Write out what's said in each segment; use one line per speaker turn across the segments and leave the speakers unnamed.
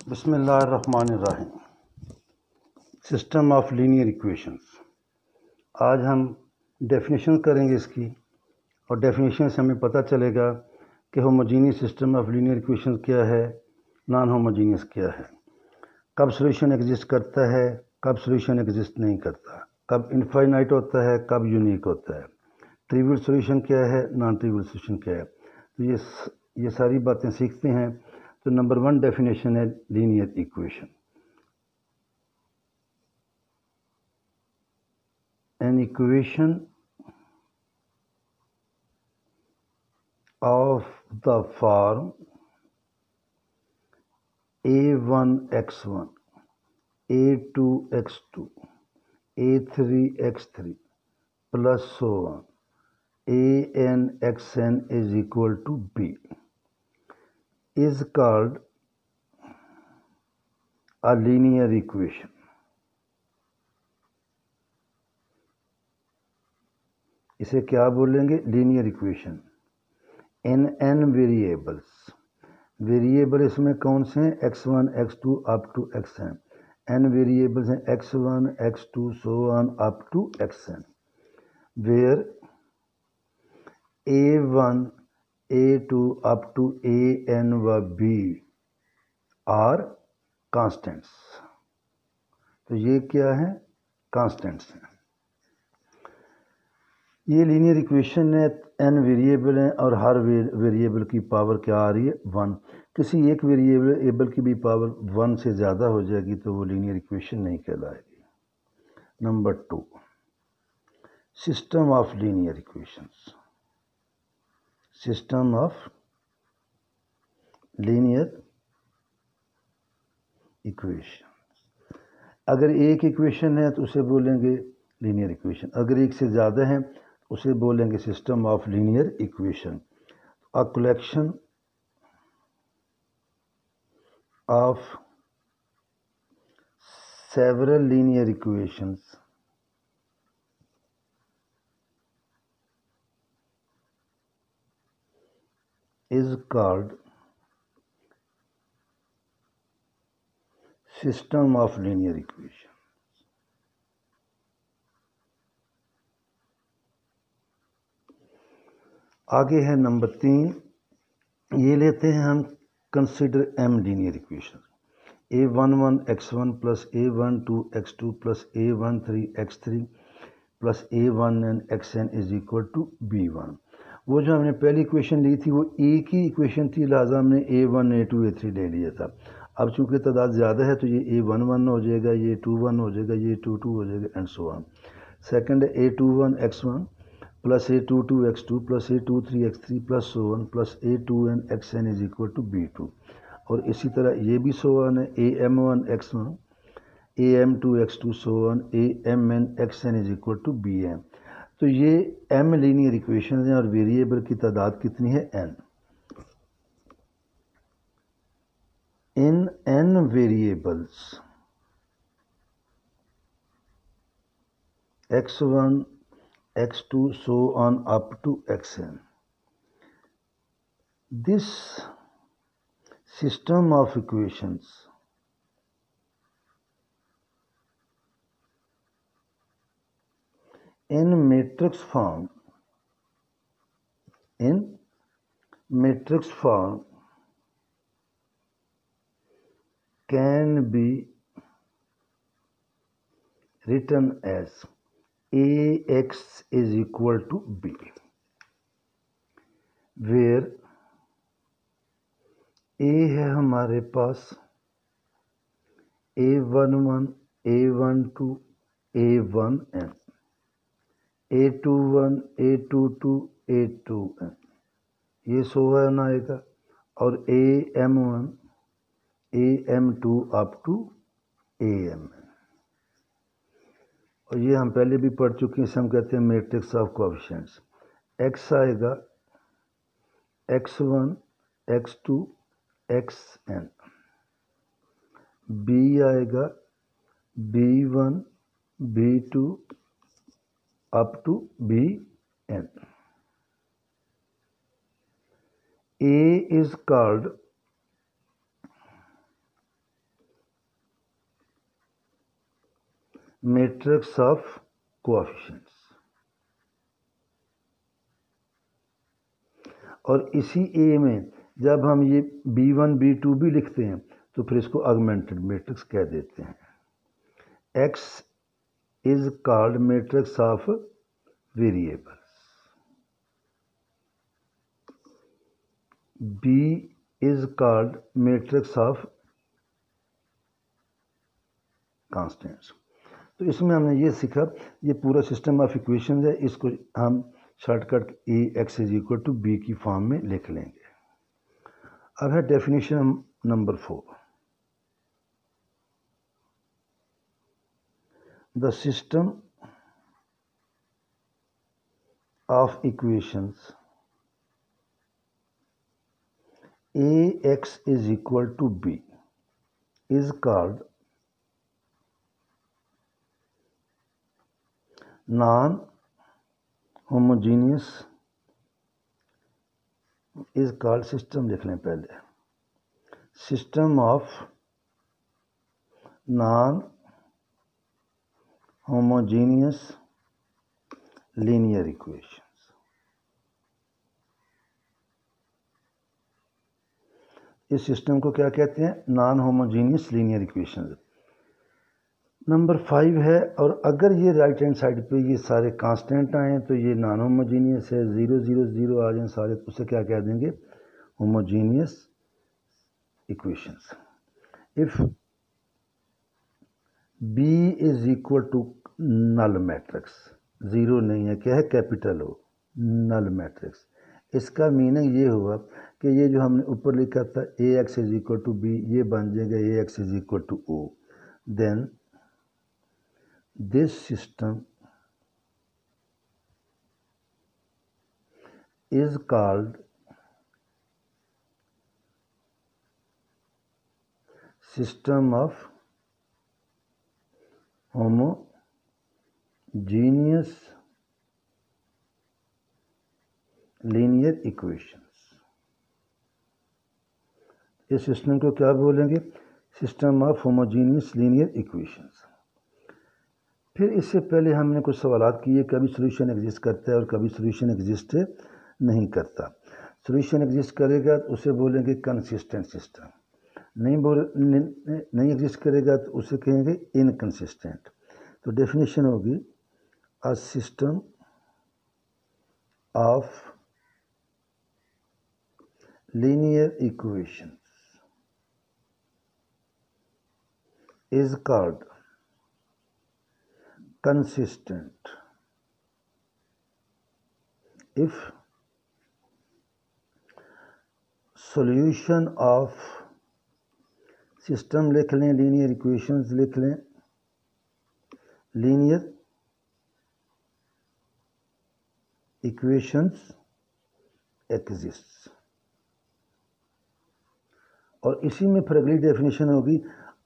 बिस्मिल्लाहिर्रहमानिर्रहीम। System of linear equations. आज हम डेफिनेशन करेंगे इसकी, और डेफिनेशन से हमें पता चलेगा कि homogeneous system of linear equations क्या है, नॉन होमोजीनियस क्या है, कब सॉल्यूशन एग्जिस्ट करता है, कब सॉल्यूशन एग्जिस्ट नहीं करता, कब इनफाइनाइट होता है, कब यूनिक होता है, ट्रिवियल सॉल्यूशन क्या है, नॉन ट्रिवियल सॉल्यूशन क्या है। तो ये सारी बातें सीखते हैं। तो नंबर 1 डेफिनेशन है linear equation. An equation of the form a1x1 a2x2 a3x3 plus so on anxn is equal to b is called a linear equation. इसे क्या बोलेंगे? Linear equation. In n variables, variable इसमें कौन से हैं? x1 x2 up to xn। n वेरिएबल्स हैं x1 x2 so on up to xn, where a1 a2 अप टू an व b आर कांस्टेंट्स। तो ये क्या है? कांस्टेंट्स हैं। ये लीनियर इक्वेशन है, n वेरिएबल हैं और हर वेरिएबल की पावर क्या आ रही है? 1। किसी एक वेरिएबल की भी पावर 1 से ज़्यादा हो जाएगी तो वो लीनियर इक्वेशन नहीं कहलाएगी। Number 2, system of linear equations. System of linear equation. अगर एक इक्वेशन है तो उसे बोलेंगे लीनियर इक्वेशन, अगर एक से ज़्यादा है उसे बोलेंगे system of linear equation. A collection of several linear equations is called system of linear equation. आगे है नंबर 3, ये लेते हैं हम consider m linear equation. a11 x1 plus a12 x2 plus a13 x3 plus a1n xn is equal to b1। वो जो हमने पहली इक्वेशन ली थी वो एक ही इक्वेशन थी, लिहाजा हमने a1 a2 a3 ले लिया था। अब चूंकि तादाद ज़्यादा है तो ये a11 हो जाएगा, ये 21 हो जाएगा, ये 22 हो जाएगा एंड सो ऑन। सेकंड है a21 x1 plus a22 x2 plus a23 x3 plus so on plus a2n xn is equal to b2। और इसी तरह ये भी सो ऑन है, am1 x1 am2 x2 so on amn xn is equal to bm। तो ये m linear equation हैं और वेरिएबल की तादाद कितनी है? n। In n variables x1 x2 so on up to xn, this system of equations in matrix form can be written as ax is equal to b, where a है हमारे पास a11 a12 a1n, a21 a22 a2n, ये सोवन आएगा, और am1 am2 up to amn। और ये हम पहले भी पढ़ चुके हैं, इसे हम कहते हैं मैट्रिक्स ऑफ कोएफिशिएंट्स। x आएगा x1 x2 xn, b आएगा b1 b2 up to bn। a is called matrix of coefficients. और इसी ए में जब हम ये B1 B2 भी लिखते हैं तो फिर इसको ऑगमेंटेड मैट्रिक्स कह देते हैं। X is called matrix of variables. B is called matrix of constants. तो इसमें हमने ये सीखा, ये पूरा सिस्टम ऑफ इक्वेशन है, इसको हम shortcut Ax is equal to B की फॉर्म में लिख लेंगे। अब है definition number 4। The system of equations Ax is equal to b is called non-homogeneous, is called system लिख लें पहले, system of non-homogeneous linear equations। इस सिस्टम को क्या कहते हैं? Non homogeneous linear equations. Number 5 है, और अगर ये राइट हैंड साइड पे ये सारे कांस्टेंट आए तो ये नॉन होमोजीनियस है, 0 0 0 आ जाए सारे, तो उसे क्या कह देंगे? Homogeneous equations. If B is equal to null matrix, 0 नहीं है, क्या है? Capital O, null matrix. इसका मीनिंग ये हुआ कि ये जो हमने ऊपर लिखा था Ax is equal to B, ये बन जाएगा Ax is equal to O। Then this system is called system of homogeneous linear equations। इस सिस्टम को क्या बोलेंगे? System of homogeneous linear equations. फिर इससे पहले हमने कुछ सवालात किए, कभी सोल्यूशन एग्जिस्ट करता है और कभी सोल्यूशन एग्जिस्ट नहीं करता। सोल्यूशन एग्जिस्ट करेगा तो उसे बोलेंगे कंसिस्टेंट सिस्टम, नहीं एग्जिस्ट करेगा तो उसे कहेंगे इनकंसिस्टेंट। तो डेफिनेशन होगी a system of linear equations is called consistent if solution of system लिख लें, linear equations लिख लें, linear equations exists। और इसी में फिर अगली डेफिनेशन होगी,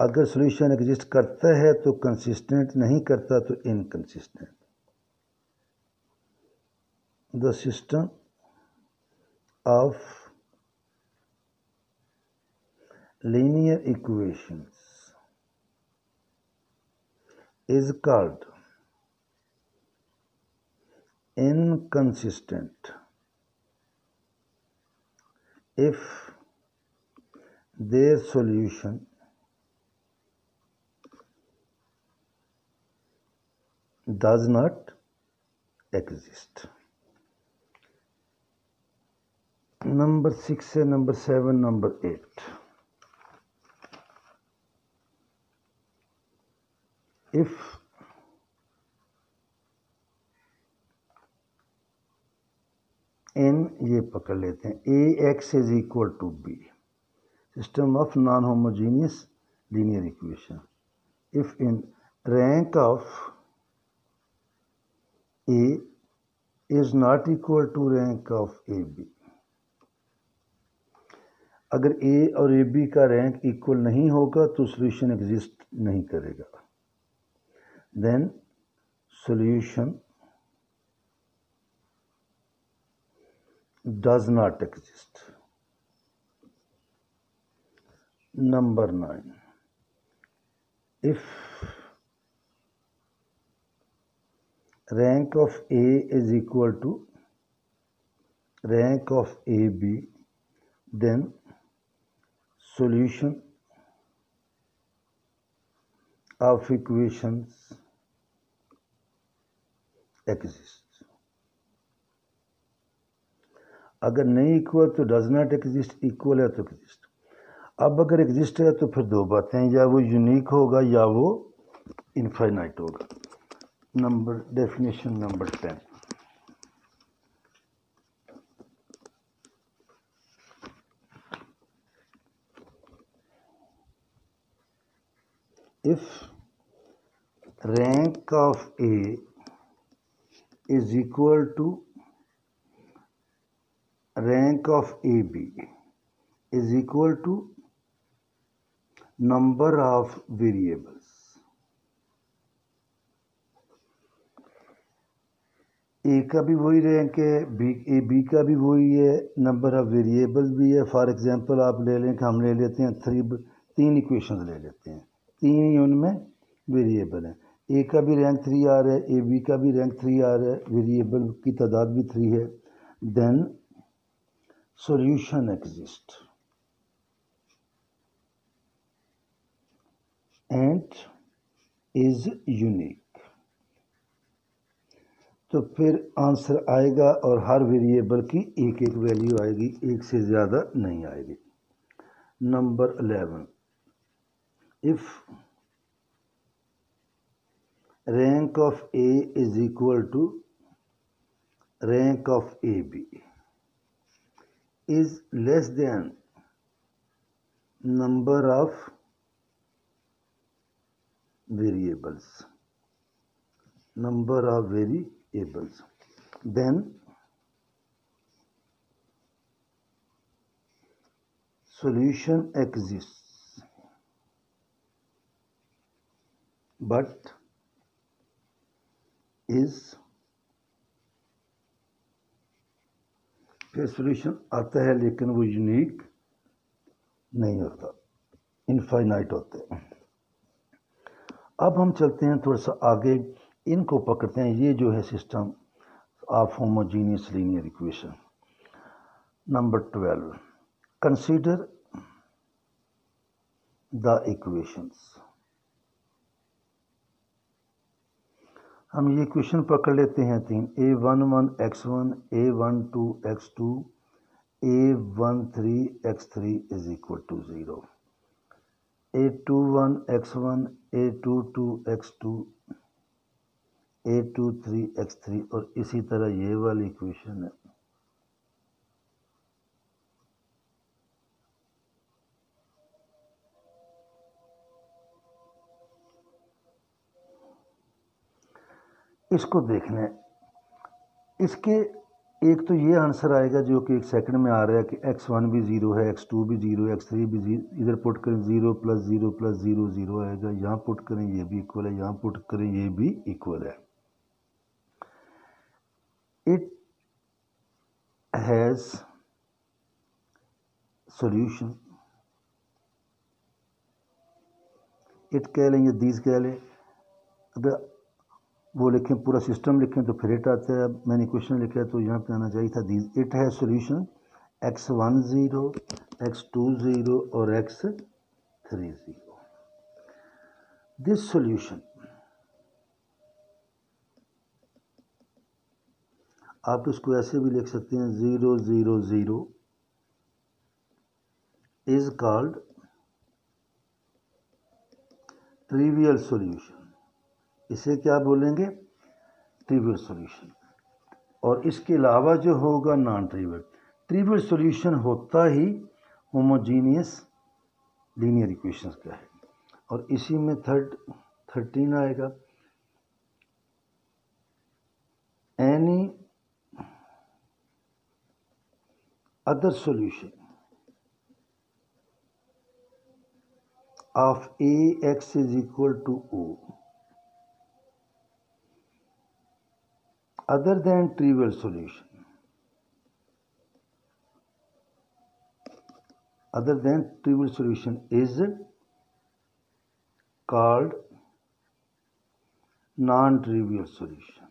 अगर सॉल्यूशन एग्जिस्ट करता है तो कंसिस्टेंट, नहीं करता तो inconsistent. The system of linear equations is called inconsistent if their solution does not exist। Number 6 से नंबर 7, नंबर 8। इफ n ये पकड़ लेते हैं, Ax is equal to B, system of non homogeneous linear equation. If in rank of A is not equal to rank of AB, अगर A और AB का rank equal नहीं होगा तो सॉल्यूशन एग्जिस्ट नहीं करेगा। Then solution does not exist. Number 9, if rank of A is equal to rank of AB, then solution of equations exists. अगर नहीं इक्वल तो डज नॉट एग्जिस्ट, इक्वल है तो एग्जिस्ट। अब अगर एग्जिस्ट है तो फिर दो बातें हैं, या वो यूनिक होगा या वो इनफाइनाइट होगा। Definition number 10, if rank of A is equal to rank of AB is equal to number of variables, ए का भी वही रैंक है, बी का भी वही है, नंबर ऑफ वेरिएबल्स भी है। फॉर एग्जांपल आप ले लें कि हम ले लेते हैं तीन इक्वेशंस ले लेते हैं, तीन ही उनमें वेरिएबल हैं। ए का भी रैंक 3 आ रहा है, ए बी का भी रैंक 3 आ रहा है, वेरिएबल की तादाद भी 3 है। Then solution exist and is unique. तो फिर आंसर आएगा और हर वेरिएबल की एक एक वैल्यू आएगी, एक से ज़्यादा नहीं आएगी। Number 11, if rank of A is equal to rank of A B is less than number of variables, number of variables, then solution exists but is, फिर सॉल्यूशन आता है लेकिन वो यूनिक नहीं होता, इनफाइनाइट होते हैं। अब हम चलते हैं थोड़ा सा आगे, इनको पकड़ते हैं। ये जो है system of homogeneous linear equation. Number 12, consider the equations. हम ये इक्वेशन पकड़ लेते हैं तीन, a11 x1, a12 x2, a13 x3 is equal to 0, a21 x1, a22 x2, a23 x3 और इसी तरह ये वाली इक्वेशन है। इसको देखना है, इसके एक तो ये आंसर आएगा जो कि एक सेकंड में आ रहा है कि x1 भी 0 है, x2 भी 0 है, x3 भी 0, इधर पुट करें 0 + 0 + 0 0 आएगा, यहाँ पुट करें ये भी इक्वल है, यहाँ पुट करें ये भी इक्वल है। इट हैज़ सॉल्यूशन, इट कह लें या दीज कह लें, अगर वो लिखें पूरा सिस्टम लिखें तो फिर इट आता है। अब मैंने क्वेश्चन लिखा है तो यहाँ पे आना चाहिए था दीज। इट है सॉल्यूशन x1 0, x2 0 और x3 0। दिस सॉल्यूशन आप इसको ऐसे भी लिख सकते हैं 0 0 0 इज कॉल्ड ट्रिवियल सॉल्यूशन। इसे क्या बोलेंगे? Trivial solution. और इसके अलावा जो होगा नॉन ट्रिवियल। ट्रिवियल सॉल्यूशन होता ही होमोजीनियस लीनियर इक्वेशंस का है। और इसी में 13 आएगा, any other solution of Ax is equal to O other than trivial solution, is called non-trivial solution।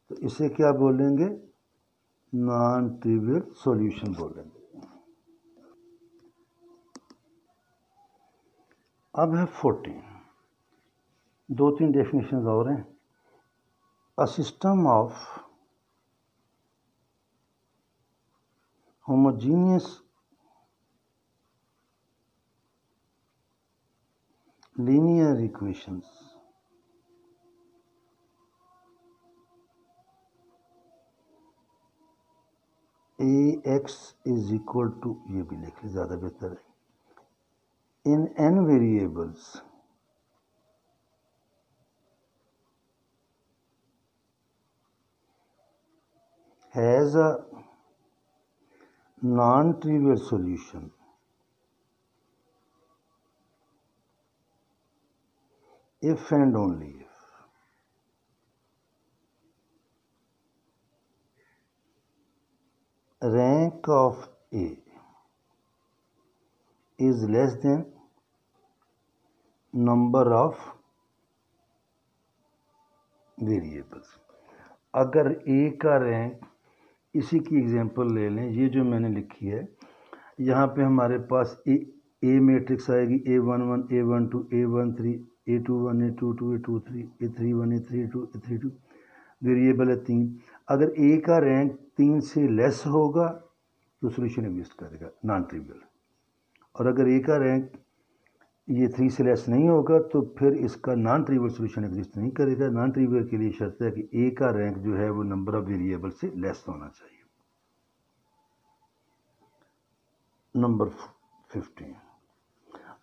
तो इसे क्या बोलेंगे, नॉन ट्रिवियल सॉल्यूशन बोलेंगे। अब है 14, 2-3 डेफिनेशन और हैं। A system of homogeneous linear equations ax is equal to, ये भी लिख ले ज़्यादा बेहतर है, in n variables has a non-trivial solution if and only if rank of A is less than number of variables। अगर A का rank, इसी की एग्जांपल ले लें, ये जो मैंने लिखी है, यहाँ पे हमारे पास ए मैट्रिक्स आएगी, A11, A12, A13, A21, A22, A23, A31, A32, A32, variable है 3। अगर ए का रैंक 3 से लेस होगा तो सोल्यूशन एग्जिस्ट करेगा, नॉन ट्रिवियल। और अगर ए का रैंक ये 3 से लेस नहीं होगा तो फिर इसका नॉन ट्रिवियल सोल्यूशन एग्जिस्ट नहीं करेगा। नॉन ट्रिवियल के लिए शर्त है कि ए का रैंक जो है वो नंबर ऑफ वेरिएबल से लेस होना चाहिए। नंबर 15,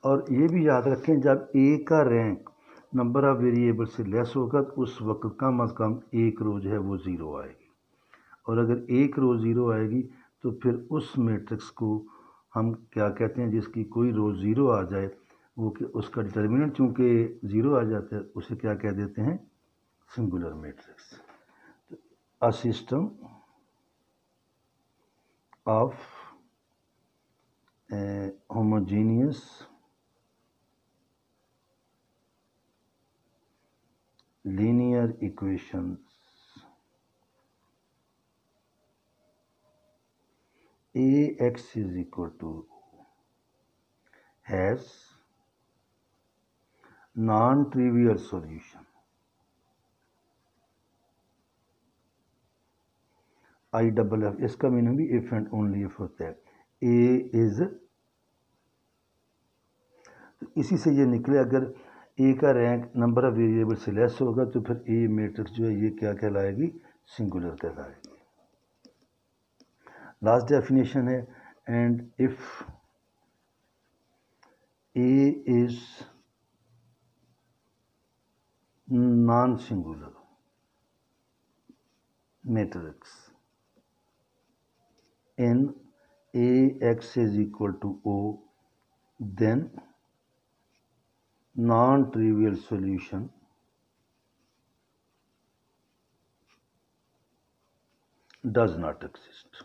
और ये भी याद रखें, जब ए का रैंक नंबर ऑफ वेरिएबल से लेस होगा तो उस वक्त कम अज़ कम एक रो जो है वो ज़ीरो आएगी। और अगर एक रो ज़ीरो आएगी तो फिर उस मैट्रिक्स को हम क्या कहते हैं, जिसकी कोई रो ज़ीरो आ जाए, वो कि उसका डिटर्मिनेंट चूँकि ज़ीरो आ जाता है, उसे क्या कह देते हैं, singular matrix. A system of homogeneous linear equations ax is equal to has non-trivial solution IFF, इसका मीनिंग भी इफ एंड ओनली इफ होता है। ए इज, तो इसी से ये निकले, अगर ए का रैंक नंबर ऑफ वेरिएबल से लेस होगा तो फिर ए मैट्रिक्स जो है ये क्या कहलाएगी, सिंगुलर कहलाएगी। लास्ट डेफिनेशन है, and if A is non singular matrix in ax is equal to O, then non-trivial solution does not exist।